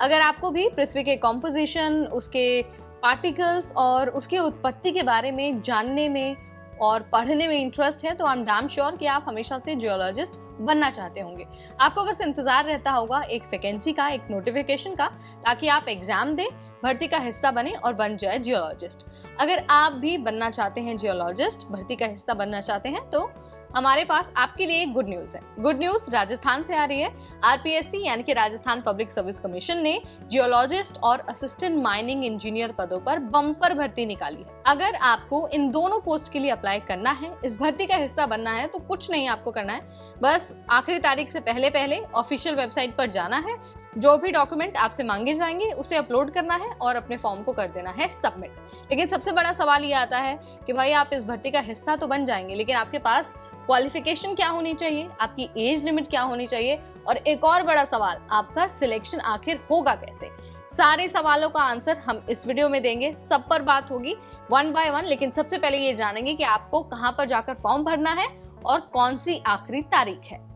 अगर आपको भी पृथ्वी के कॉम्पोजिशन, उसके पार्टिकल्स और उसकी उत्पत्ति के बारे में जानने में और पढ़ने में इंटरेस्ट है तो आई एम डैम श्योर कि आप हमेशा से जियोलॉजिस्ट बनना चाहते होंगे। आपको बस इंतजार रहता होगा एक वैकेंसी का, एक नोटिफिकेशन का, ताकि आप एग्जाम दें, भर्ती का हिस्सा बने और बन जाए जियोलॉजिस्ट। अगर आप भी बनना चाहते हैं जियोलॉजिस्ट, भर्ती का हिस्सा बनना चाहते हैं, तो हमारे पास आपके लिए एक गुड न्यूज़ है। गुड न्यूज़ राजस्थान से आ रही है। आरपीएससी यानी कि राजस्थान पब्लिक सर्विस कमीशन ने जियोलॉजिस्ट और असिस्टेंट माइनिंग इंजीनियर पदों पर बम्पर भर्ती निकाली है। अगर आपको इन दोनों पोस्ट के लिए अप्लाई करना है, इस भर्ती का हिस्सा बनना है, तो कुछ नहीं आपको करना है, बस आखिरी तारीख से पहले ऑफिशियल वेबसाइट पर जाना है, जो भी डॉक्यूमेंट आपसे मांगे जाएंगे उसे अपलोड करना है और अपने फॉर्म को कर देना है सबमिट। लेकिन सबसे बड़ा सवाल ये आता है कि भाई आप इस भर्ती का हिस्सा तो बन जाएंगे, लेकिन आपके पास क्वालिफिकेशन क्या होनी चाहिए, आपकी एज लिमिट क्या होनी चाहिए, और एक और बड़ा सवाल, आपका सिलेक्शन आखिर होगा कैसे। सारे सवालों का आंसर हम इस वीडियो में देंगे, सब पर बात होगी वन बाय वन। लेकिन सबसे पहले ये जानेंगे कि आपको कहां पर जाकर फॉर्म भरना है और कौन सी आखिरी तारीख है।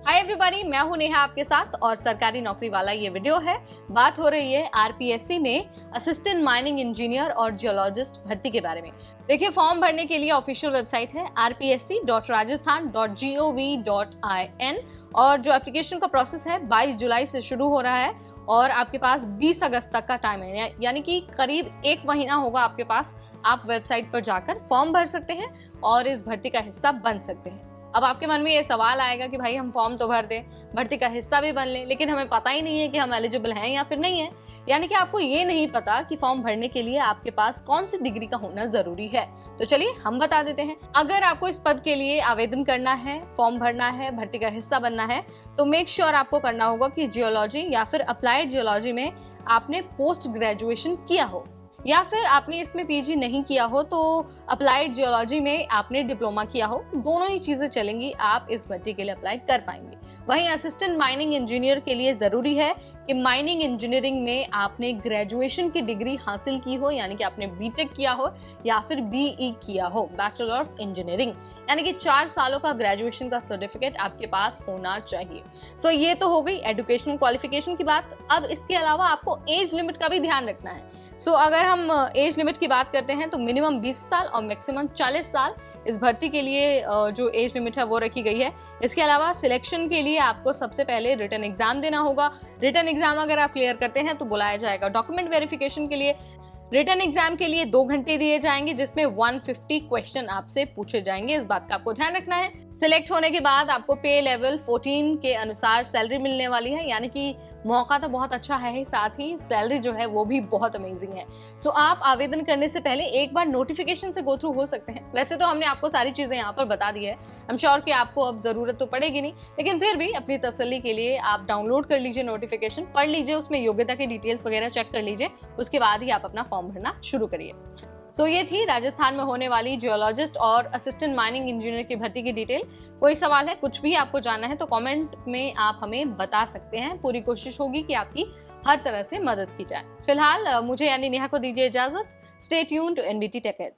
हाय एवरीबॉडी, मैं हूं नेहा आपके साथ और सरकारी नौकरी वाला ये वीडियो है। बात हो रही है आरपीएससी में असिस्टेंट माइनिंग इंजीनियर और जियोलॉजिस्ट भर्ती के बारे में। देखिए, फॉर्म भरने के लिए ऑफिशियल वेबसाइट है rpsc.rajasthan.gov.in और जो एप्लीकेशन का प्रोसेस है 22 जुलाई से शुरू हो रहा है और आपके पास 20 अगस्त तक का टाइम है, यानी कि करीब 1 महीना होगा आपके पास। आप वेबसाइट पर जाकर फॉर्म भर सकते हैं और इस भर्ती का हिस्सा बन सकते हैं। अब आपके मन में ये सवाल आएगा कि भाई हम फॉर्म तो भर दें, भर्ती का हिस्सा भी बन लें, लेकिन हमें पता ही नहीं है कि हम एलिजिबल हैं या फिर नहीं है। यानी कि आपको ये नहीं पता कि फॉर्म भरने के लिए आपके पास कौन सी डिग्री का होना जरूरी है। तो चलिए हम बता देते हैं। अगर आपको इस पद के लिए आवेदन करना है, फॉर्म भरना है, भर्ती का हिस्सा बनना है, तो मेक श्योर आपको करना होगा कि जियोलॉजी या फिर अप्लाइड जियोलॉजी में आपने पोस्ट ग्रेजुएशन किया हो, या फिर आपने इसमें पीजी नहीं किया हो तो अप्लाइड जियोलॉजी में आपने डिप्लोमा किया हो। दोनों ही चीजें चलेंगी, आप इस भर्ती के लिए अप्लाई कर पाएंगे। वहीं असिस्टेंट माइनिंग इंजीनियर के लिए जरूरी है कि माइनिंग इंजीनियरिंग में आपने ग्रेजुएशन की डिग्री हासिल की हो, यानी कि आपने बीटेक किया हो या फिर बीई किया हो, बैचलर ऑफ इंजीनियरिंग, यानी कि 4 सालों का ग्रेजुएशन का सर्टिफिकेट आपके पास होना चाहिए। सो ये तो हो गई एजुकेशनल क्वालिफिकेशन की बात। अब इसके अलावा आपको एज लिमिट का भी ध्यान रखना है। सो अगर हम एज लिमिट की बात करते हैं तो मिनिमम 20 साल और मैक्सिमम 40 साल इस भर्ती के लिए जो एज लिमिट है वो रखी गई है। इसके अलावा सिलेक्शन के लिए आपको सबसे पहले रिटन एग्जाम देना होगा। रिटन एग्जाम अगर आप क्लियर करते हैं तो बुलाया जाएगा डॉक्यूमेंट वेरिफिकेशन के लिए। रिटन एग्जाम के लिए 2 घंटे दिए जाएंगे जिसमें 150 क्वेश्चन आपसे पूछे जाएंगे, इस बात का आपको ध्यान रखना है। सिलेक्ट होने के बाद आपको पे लेवल 14 के अनुसार सैलरी मिलने वाली है, यानी कि मौका तो बहुत अच्छा है, साथ ही सैलरी जो है वो भी बहुत अमेजिंग है। सो आप आवेदन करने से पहले एक बार नोटिफिकेशन से गो थ्रू हो सकते हैं। वैसे तो हमने आपको सारी चीजें यहाँ पर बता दी है, आई एम श्योर कि आपको अब जरूरत तो पड़ेगी नहीं, लेकिन फिर भी अपनी तसल्ली के लिए आप डाउनलोड कर लीजिए नोटिफिकेशन, पढ़ लीजिए, उसमें योग्यता की डिटेल्स वगैरह चेक कर लीजिए, उसके बाद ही आप अपना फॉर्म भरना शुरू करिए। सो ये थी राजस्थान में होने वाली जियोलॉजिस्ट और असिस्टेंट माइनिंग इंजीनियर की भर्ती की डिटेल। कोई सवाल है, कुछ भी आपको जानना है तो कमेंट में आप हमें बता सकते हैं। पूरी कोशिश होगी कि आपकी हर तरह से मदद की जाए। फिलहाल मुझे यानी नेहा को दीजिए इजाजत। Stay tuned to NBT tech add.